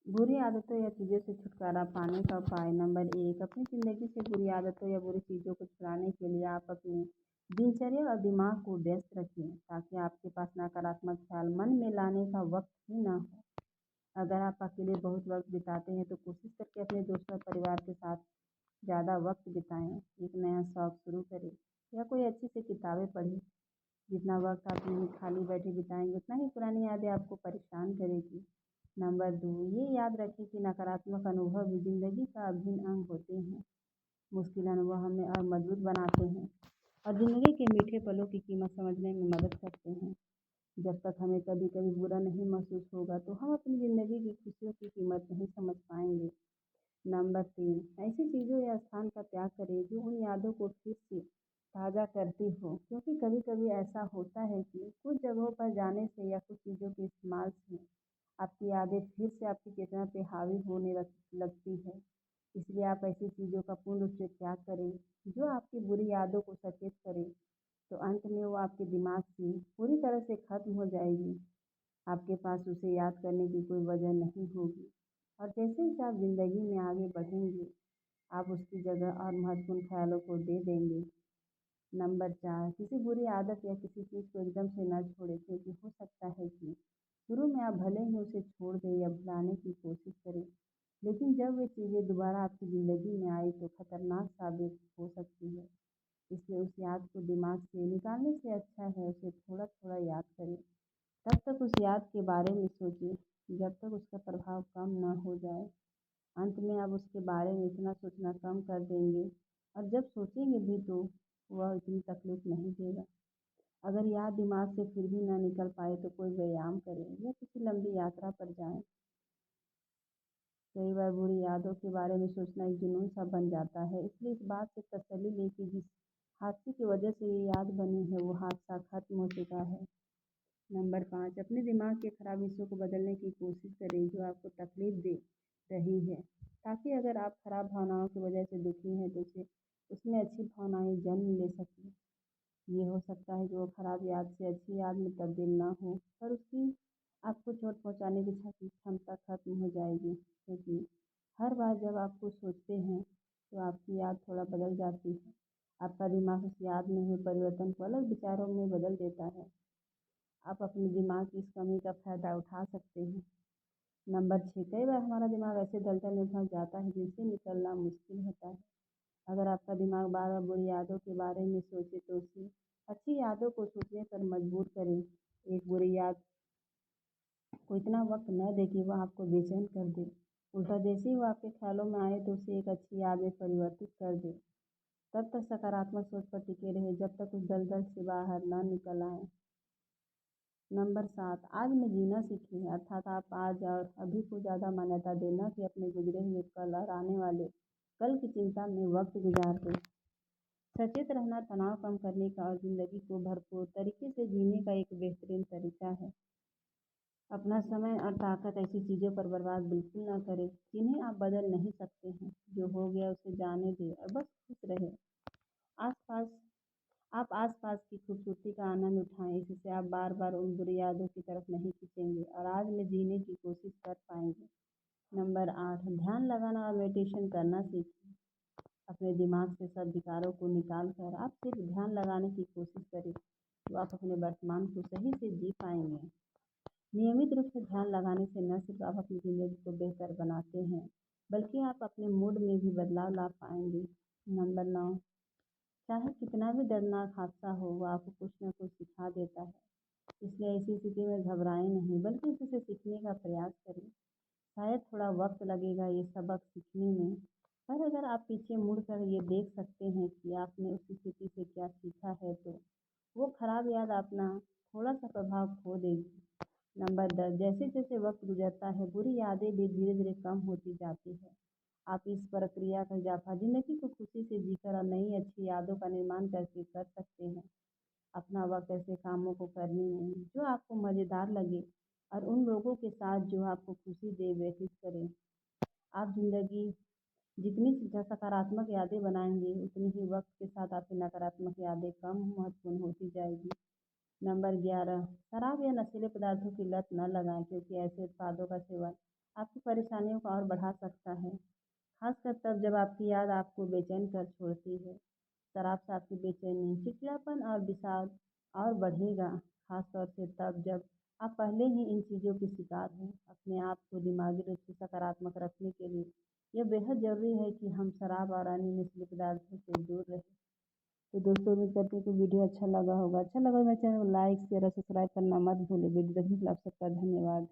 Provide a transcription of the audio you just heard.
बुरी आदतों या चीज़ों से छुटकारा पाने का उपाय नंबर 1, अपनी ज़िंदगी से बुरी आदतों या बुरी चीज़ों को छुड़ाने के लिए आप अपनी दिनचर्या और दिमाग को व्यस्त रखें ताकि आपके पास नकारात्मक ख्याल मन में लाने का वक्त ही ना हो। अगर आप अकेले बहुत वक्त बिताते हैं तो कोशिश करके अपने दोस्तों और परिवार के साथ ज़्यादा वक्त बिताएं। एक नया शौक शुरू करें या कोई अच्छी सी किताबें पढ़ें। जितना वक्त आप नहीं खाली बैठे बिताएंगे उतना ही पुरानी यादें आपको परेशान करेगी। नंबर 2, ये याद रखें कि नकारात्मक अनुभव भी ज़िंदगी का अभिन्न अंग होते हैं। मुश्किल अनुभव हमें और मजबूत बनाते हैं और ज़िंदगी के मीठे पलों की कीमत समझने में मदद करते हैं। जब तक हमें कभी कभी बुरा नहीं महसूस होगा तो हम अपनी ज़िंदगी की खुशियों की कीमत नहीं समझ पाएंगे। नंबर 3, ऐसी चीज़ों या स्थान का त्याग करें जो उन यादों को फिर से ताज़ा करती हो, क्योंकि कभी कभी ऐसा होता है कि कुछ जगहों पर जाने से या कुछ चीज़ों के इस्तेमाल से आपकी यादें फिर से आपकी चेतना पे हावी होने लगती है। इसलिए आप ऐसी चीज़ों का पूर्ण रूप से त्याग करें जो आपकी बुरी यादों को सचेत करें, तो अंत में वो आपके दिमाग से पूरी तरह से खत्म हो जाएगी। आपके पास उसे याद करने की कोई वजह नहीं होगी और जैसे जैसे आप ज़िंदगी में आगे बढ़ेंगे आप उसकी जगह और महत्वपूर्ण ख्यालों को दे देंगे। नंबर 4, किसी बुरी आदत या किसी चीज़ को एकदम से न छोड़ें, क्योंकि हो सकता है कि शुरू में आप भले ही उसे छोड़ दें या भुलाने की कोशिश करें, लेकिन जब वे चीज़ें दोबारा आपकी ज़िंदगी में आई तो खतरनाक साबित हो सकती है। इसलिए उस याद को दिमाग से निकालने से अच्छा है उसे थोड़ा थोड़ा याद करें। तब तक उस याद के बारे में सोचें जब तक उसका प्रभाव कम न हो जाए। अंत में आप उसके बारे में इतना सोचना कम कर देंगे और जब सोचेंगे भी तो वह इतनी तकलीफ नहीं देगा। अगर याद दिमाग से फिर भी ना निकल पाए तो कोई व्यायाम करें या किसी लंबी यात्रा पर जाएं। कई बार बुरी यादों के बारे में सोचना एक जुनून सा बन जाता है, इसलिए इस बात से तसल्ली लें कि जिस हादसे की वजह से ये याद बनी है वो हादसा खत्म हो चुका है। नंबर 5, अपने दिमाग के खराब हिस्सों को बदलने की कोशिश करें जो आपको तकलीफ दे रही है, ताकि अगर आप खराब भावनाओं की वजह से दुखी हैं तो उसे उसमें अच्छी भावनाएं जन्म ले सकें। ये हो सकता है कि वो खराब याद से अच्छी याद में तब्दील ना हो, पर उसकी आपको चोट पहुंचाने की क्षमता खत्म हो जाएगी, क्योंकि हर बार जब आप कुछ सोचते हैं तो आपकी याद थोड़ा बदल जाती है। आपका दिमाग उस याद में हुए परिवर्तन को अलग विचारों में बदल देता है। आप अपने दिमाग की इस कमी का फ़ायदा उठा सकते हैं। नंबर 6, कई बार हमारा दिमाग ऐसे दलदल में फंस जाता है जिनसे निकलना मुश्किल होता है। अगर आपका दिमाग बार बार बुरी यादों के बारे में सोचे तो उसे अच्छी यादों को सोचने पर मजबूर करें। एक बुरी याद को इतना वक्त न दें कि वह आपको बेचैन कर दे। उल्टा जैसे ही वो आपके ख्यालों में आए तो उसे एक अच्छी याद में परिवर्तित कर दे। तब तक सकारात्मक सोच पर टिके रहे जब तक उस दलदल से बाहर न निकल आए। नंबर 7, आज में जीना सीखें, अर्थात आप आज और अभी को ज़्यादा मान्यता देना कि अपने गुजरे हुए कल और आने वाले कल की चिंता में वक्त गुजार दें। सचेत रहना तनाव कम करने का और ज़िंदगी को भरपूर तरीके से जीने का एक बेहतरीन तरीका है। अपना समय और ताकत ऐसी चीज़ों पर बर्बाद बिल्कुल ना करें जिन्हें आप बदल नहीं सकते हैं। जो हो गया उसे जाने दें और बस खुश रहें। आसपास आप आसपास की खूबसूरती का आनंद उठाएं, इससे आप बार बार उन बुरी यादों की तरफ नहीं खींचेंगे और आज में जीने की कोशिश कर पाएंगे। नंबर 8, ध्यान लगाना और मेडिटेशन करना सीखें। अपने दिमाग से सब विकारों को निकाल कर आप सिर्फ ध्यान लगाने की कोशिश करें तो आप अपने वर्तमान को सही से जी पाएंगे। नियमित रूप से ध्यान लगाने से न सिर्फ आप अपनी ज़िंदगी को बेहतर बनाते हैं बल्कि आप अपने मूड में भी बदलाव ला पाएंगे। नंबर 9, चाहे कितना भी दर्दनाक हादसा हो वह आपको कुछ न कुछ सिखा देता है। इसलिए ऐसी स्थिति में घबराएं नहीं बल्कि उससे सीखने का प्रयास करें। शायद थोड़ा वक्त लगेगा ये सबक सीखने में, पर अगर आप पीछे मुड़कर ये देख सकते हैं कि आपने उस स्थिति से क्या सीखा है तो वो खराब याद अपना थोड़ा सा प्रभाव खो देगी। नंबर 10, जैसे जैसे वक्त गुजरता है बुरी यादें भी धीरे धीरे कम होती जाती है। आप इस प्रक्रिया का इजाफा ज़िंदगी को खुशी से जीकर और नई अच्छी यादों का निर्माण करके कर सकते हैं। अपना वक्त ऐसे कामों को करने में जो आपको मज़ेदार लगे और उन लोगों के साथ जो आपको खुशी दे व्यतीत करें। आप ज़िंदगी जितनी सकारात्मक यादें बनाएंगे उतनी ही वक्त के साथ आपकी नकारात्मक यादें कम महत्वपूर्ण होती जाएगी। नंबर 11, शराब या नशीले पदार्थों की लत न लगाएं, क्योंकि ऐसे उत्पादों का सेवन आपकी परेशानियों को और बढ़ा सकता है। खासकर तब जब आपकी याद आपको बेचैन कर छोड़ती है। शराब से आपकी बेचैनी, चिड़चिड़ापन और विषाद और बढ़ेगा, खास तौर से तब जब आप पहले ही इन चीज़ों के शिकार हैं। अपने आप को दिमागी रूप से सकारात्मक रखने के लिए यह बेहद ज़रूरी है कि हम शराब और अन्य नशीले पदार्थों से दूर रहें। तो दोस्तों, उम्मीद करती हूँ कि वीडियो अच्छा लगा होगा। अच्छा लगा तो मेरे चैनल को लाइक शेयर और सब्सक्राइब करना मत भूलें। वीडियो देखने के लिए आप सबका धन्यवाद।